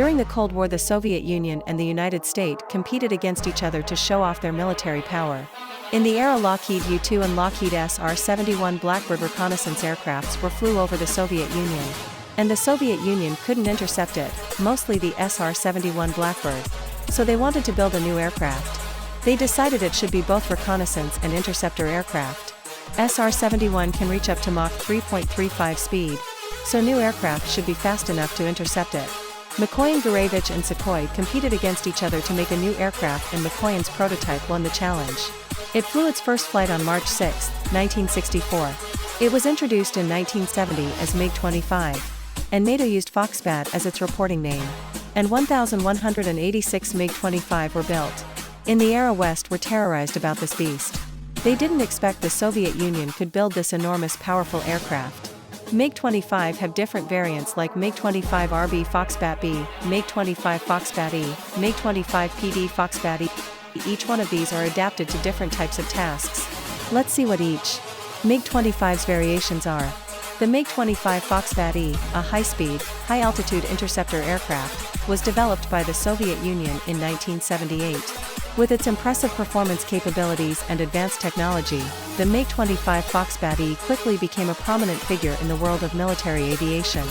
During the Cold War, the Soviet Union and the United States competed against each other to show off their military power. In the era, Lockheed U-2 and Lockheed SR-71 Blackbird reconnaissance aircrafts flew over the Soviet Union. And the Soviet Union couldn't intercept it, mostly the SR-71 Blackbird. So they wanted to build a new aircraft. They decided it should be both reconnaissance and interceptor aircraft. SR-71 can reach up to Mach 3.35 speed, so new aircraft should be fast enough to intercept it. Mikoyan, Gurevich and Sukhoi competed against each other to make a new aircraft, and Mikoyan's prototype won the challenge. It flew its first flight on March 6, 1964. It was introduced in 1970 as MiG-25, and NATO used FOXBAT as its reporting name. And 1,186 MiG-25 were built. In the era, West were terrorized about this beast. They didn't expect the Soviet Union could build this enormous, powerful aircraft. MiG-25 have different variants like MiG-25 RB FOXBAT B, MiG-25 FOXBAT E, MiG-25 PD FOXBAT E. Each one of these are adapted to different types of tasks. Let's see what each MiG-25's variations are. The MiG-25 FOXBAT E, a high-speed, high-altitude interceptor aircraft, was developed by the Soviet Union in 1978. With its impressive performance capabilities and advanced technology, the MiG-25 FOXBAT E quickly became a prominent figure in the world of military aviation.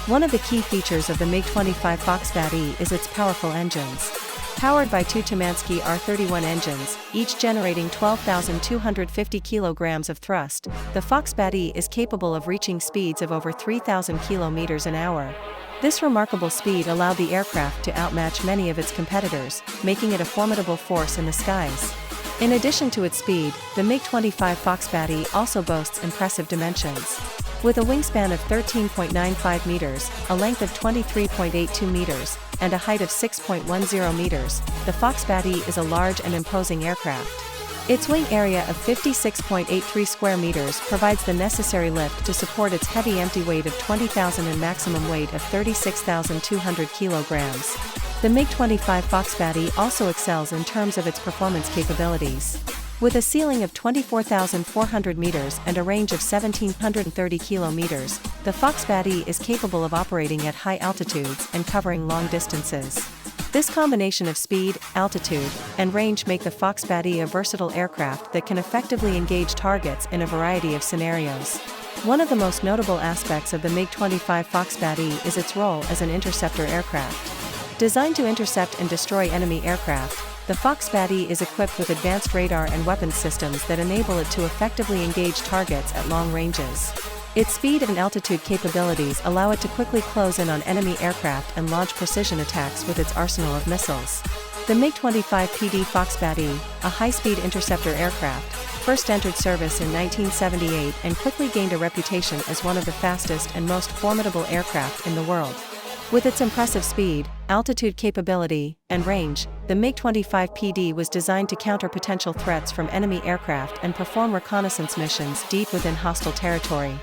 One of the key features of the MiG-25 FOXBAT E is its powerful engines. Powered by two Tumansky R-31 engines, each generating 12,250 kilograms of thrust, the FOXBAT E is capable of reaching speeds of over 3,000 kilometers an hour. This remarkable speed allowed the aircraft to outmatch many of its competitors, making it a formidable force in the skies. In addition to its speed, the MiG-25 FOXBAT E also boasts impressive dimensions. With a wingspan of 13.95 meters, a length of 23.82 meters, and a height of 6.10 meters, the FOXBAT E is a large and imposing aircraft. Its wing area of 56.83 square meters provides the necessary lift to support its heavy empty weight of 20,000 and maximum weight of 36,200 kilograms. The MiG-25 FOXBAT E also excels in terms of its performance capabilities. With a ceiling of 24,400 meters and a range of 1,730 kilometers, the FOXBAT E is capable of operating at high altitudes and covering long distances. This combination of speed, altitude, and range make the FOXBAT E a versatile aircraft that can effectively engage targets in a variety of scenarios. One of the most notable aspects of the MiG-25 FOXBAT E is its role as an interceptor aircraft. Designed to intercept and destroy enemy aircraft, the FOXBAT E is equipped with advanced radar and weapons systems that enable it to effectively engage targets at long ranges. Its speed and altitude capabilities allow it to quickly close in on enemy aircraft and launch precision attacks with its arsenal of missiles. The MiG-25 PD FOXBAT E, a high-speed interceptor aircraft, first entered service in 1978 and quickly gained a reputation as one of the fastest and most formidable aircraft in the world. With its impressive speed, altitude capability, and range, the MiG-25 PD was designed to counter potential threats from enemy aircraft and perform reconnaissance missions deep within hostile territory.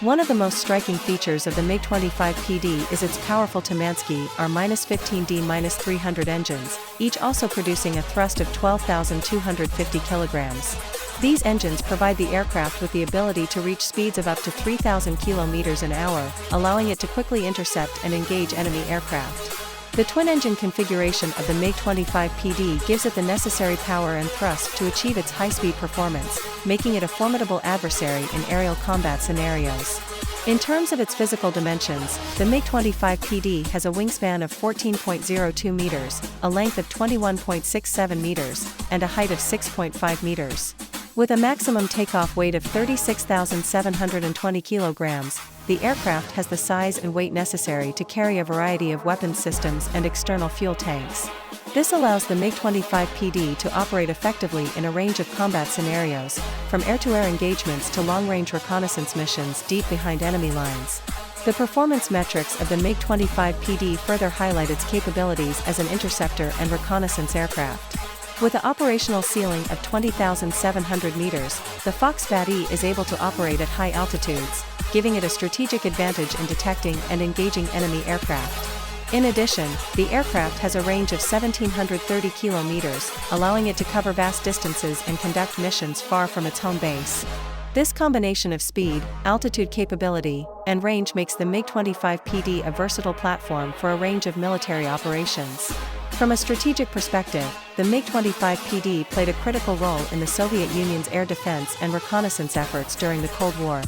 One of the most striking features of the MiG-25 PD is its powerful Tumansky R-15D-300 engines, each also producing a thrust of 12,250 kilograms. These engines provide the aircraft with the ability to reach speeds of up to 3,000 kilometers an hour, allowing it to quickly intercept and engage enemy aircraft. The twin-engine configuration of the MiG-25 PD gives it the necessary power and thrust to achieve its high-speed performance, making it a formidable adversary in aerial combat scenarios. In terms of its physical dimensions, the MiG-25 PD has a wingspan of 14.02 meters, a length of 21.67 meters, and a height of 6.5 meters. With a maximum takeoff weight of 36,720 kilograms, the aircraft has the size and weight necessary to carry a variety of weapons systems and external fuel tanks. This allows the MiG-25 PD to operate effectively in a range of combat scenarios, from air-to-air engagements to long-range reconnaissance missions deep behind enemy lines. The performance metrics of the MiG-25 PD further highlight its capabilities as an interceptor and reconnaissance aircraft. With an operational ceiling of 20,700 meters, the FOXBAT E is able to operate at high altitudes, giving it a strategic advantage in detecting and engaging enemy aircraft. In addition, the aircraft has a range of 1,730 kilometers, allowing it to cover vast distances and conduct missions far from its home base. This combination of speed, altitude capability, and range makes the MiG-25 PD a versatile platform for a range of military operations. From a strategic perspective, the MiG-25 PD played a critical role in the Soviet Union's air defense and reconnaissance efforts during the Cold War.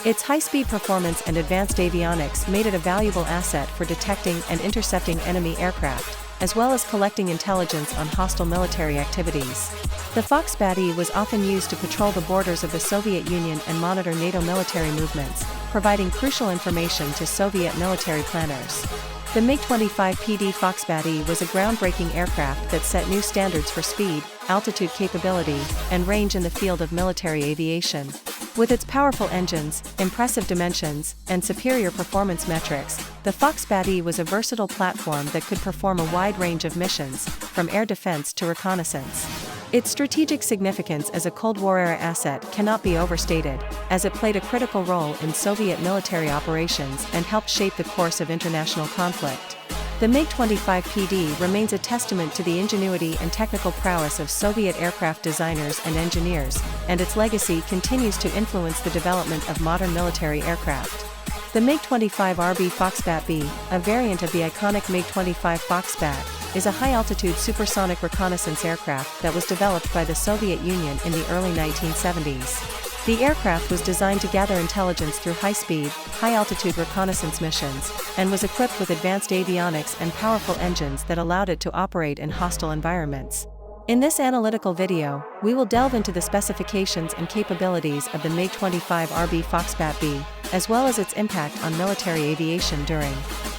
Its high-speed performance and advanced avionics made it a valuable asset for detecting and intercepting enemy aircraft, as well as collecting intelligence on hostile military activities. The FOXBAT was often used to patrol the borders of the Soviet Union and monitor NATO military movements, providing crucial information to Soviet military planners. The MiG-25 PD FOXBAT was a groundbreaking aircraft that set new standards for speed, altitude capability, and range in the field of military aviation. With its powerful engines, impressive dimensions, and superior performance metrics, the FOXBAT was a versatile platform that could perform a wide range of missions, from air defense to reconnaissance. Its strategic significance as a Cold War-era asset cannot be overstated, as it played a critical role in Soviet military operations and helped shape the course of international conflict. The MiG-25 PD remains a testament to the ingenuity and technical prowess of Soviet aircraft designers and engineers, and its legacy continues to influence the development of modern military aircraft. The MiG-25 FOXBAT B, a variant of the iconic MiG-25 FOXBAT, is a high-altitude supersonic reconnaissance aircraft that was developed by the Soviet Union in the early 1970s. The aircraft was designed to gather intelligence through high-speed, high-altitude reconnaissance missions, and was equipped with advanced avionics and powerful engines that allowed it to operate in hostile environments. In this analytical video, we will delve into the specifications and capabilities of the MiG-25 FOXBAT B, as well as its impact on military aviation during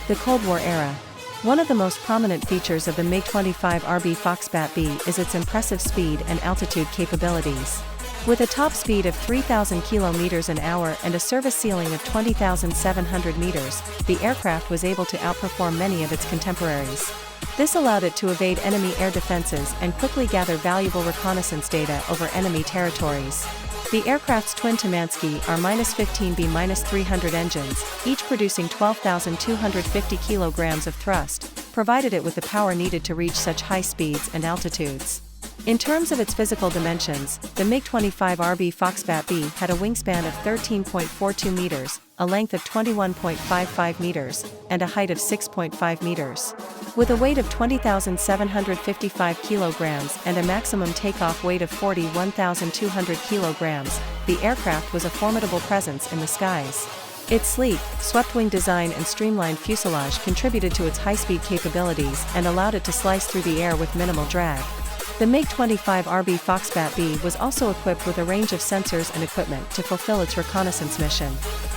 the Cold War era. One of the most prominent features of the MiG-25 FOXBAT B is its impressive speed and altitude capabilities. With a top speed of 3,000 km an hour and a service ceiling of 20,700 meters, the aircraft was able to outperform many of its contemporaries. This allowed it to evade enemy air defenses and quickly gather valuable reconnaissance data over enemy territories. The aircraft's twin Tumansky R-15B-300 engines, each producing 12,250 kilograms of thrust, provided it with the power needed to reach such high speeds and altitudes. In terms of its physical dimensions, the MiG-25 FOXBAT B had a wingspan of 13.42 meters, a length of 21.55 meters, and a height of 6.5 meters. With a weight of 20,755 kilograms and a maximum takeoff weight of 41,200 kilograms, the aircraft was a formidable presence in the skies. Its sleek, swept-wing design and streamlined fuselage contributed to its high-speed capabilities and allowed it to slice through the air with minimal drag. The MiG-25 FOXBAT B was also equipped with a range of sensors and equipment to fulfill its reconnaissance mission.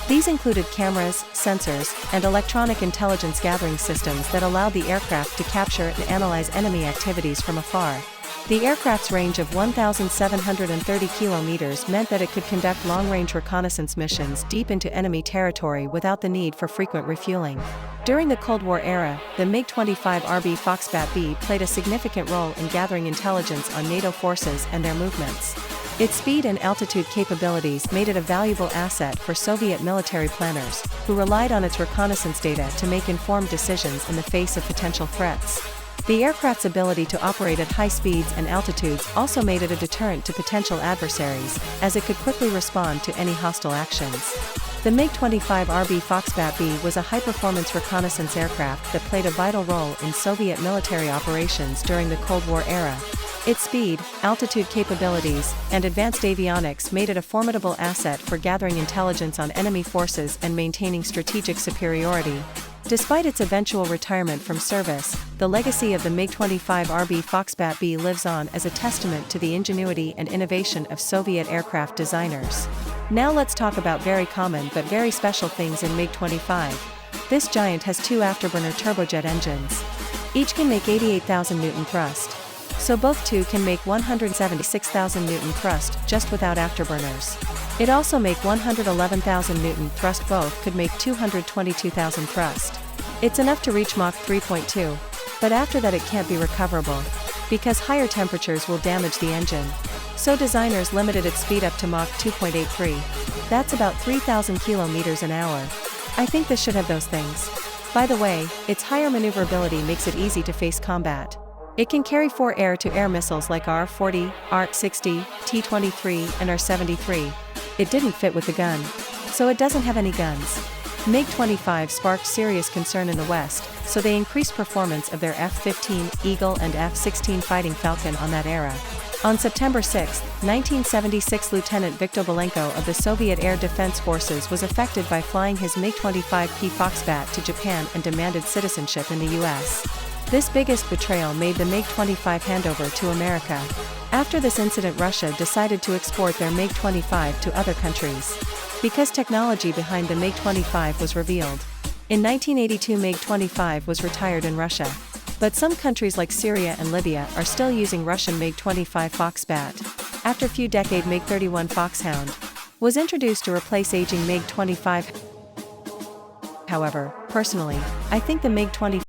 These included cameras, sensors, and electronic intelligence gathering systems that allowed the aircraft to capture and analyze enemy activities from afar. The aircraft's range of 1,730 kilometers meant that it could conduct long-range reconnaissance missions deep into enemy territory without the need for frequent refueling. During the Cold War era, the MiG-25 FOXBAT B played a significant role in gathering intelligence on NATO forces and their movements. Its speed and altitude capabilities made it a valuable asset for Soviet military planners, who relied on its reconnaissance data to make informed decisions in the face of potential threats. The aircraft's ability to operate at high speeds and altitudes also made it a deterrent to potential adversaries, as it could quickly respond to any hostile actions. The MiG-25 FOXBAT B was a high-performance reconnaissance aircraft that played a vital role in Soviet military operations during the Cold War era. Its speed, altitude capabilities, and advanced avionics made it a formidable asset for gathering intelligence on enemy forces and maintaining strategic superiority. Despite its eventual retirement from service, the legacy of the MiG-25 FOXBAT B lives on as a testament to the ingenuity and innovation of Soviet aircraft designers. Now let's talk about very common but very special things in MiG-25. This giant has two afterburner turbojet engines. Each can make 88,000 Newton thrust. So both two can make 176,000 Newton thrust just without afterburners. It also make 111,000 Newton thrust. Both could make 222,000 thrust. It's enough to reach Mach 3.2, but after that it can't be recoverable, because higher temperatures will damage the engine. So designers limited its speed up to Mach 2.83. That's about 3,000 kilometers an hour. I think this should have those things. By the way, its higher maneuverability makes it easy to face combat. It can carry 4 air-to-air missiles like R-40, R-60, T-23, and R-73. it didn't fit with the gun. So it doesn't have any guns. MiG-25 sparked serious concern in the West, so they increased performance of their F-15 Eagle and F-16 Fighting Falcon on that era. On September 6, 1976, Lieutenant Viktor Belenko of the Soviet Air Defense Forces was affected by flying his MiG-25P FOXBAT to Japan and demanded citizenship in the US. This biggest betrayal made the MiG-25 handover to America. After this incident, Russia decided to export their MiG-25 to other countries, because technology behind the MiG-25 was revealed. In 1982, MiG-25 was retired in Russia. But some countries like Syria and Libya are still using Russian MiG-25 FOXBAT. After a few decades, MiG-31 Foxhound was introduced to replace aging MiG-25. However, personally, I think the MiG-25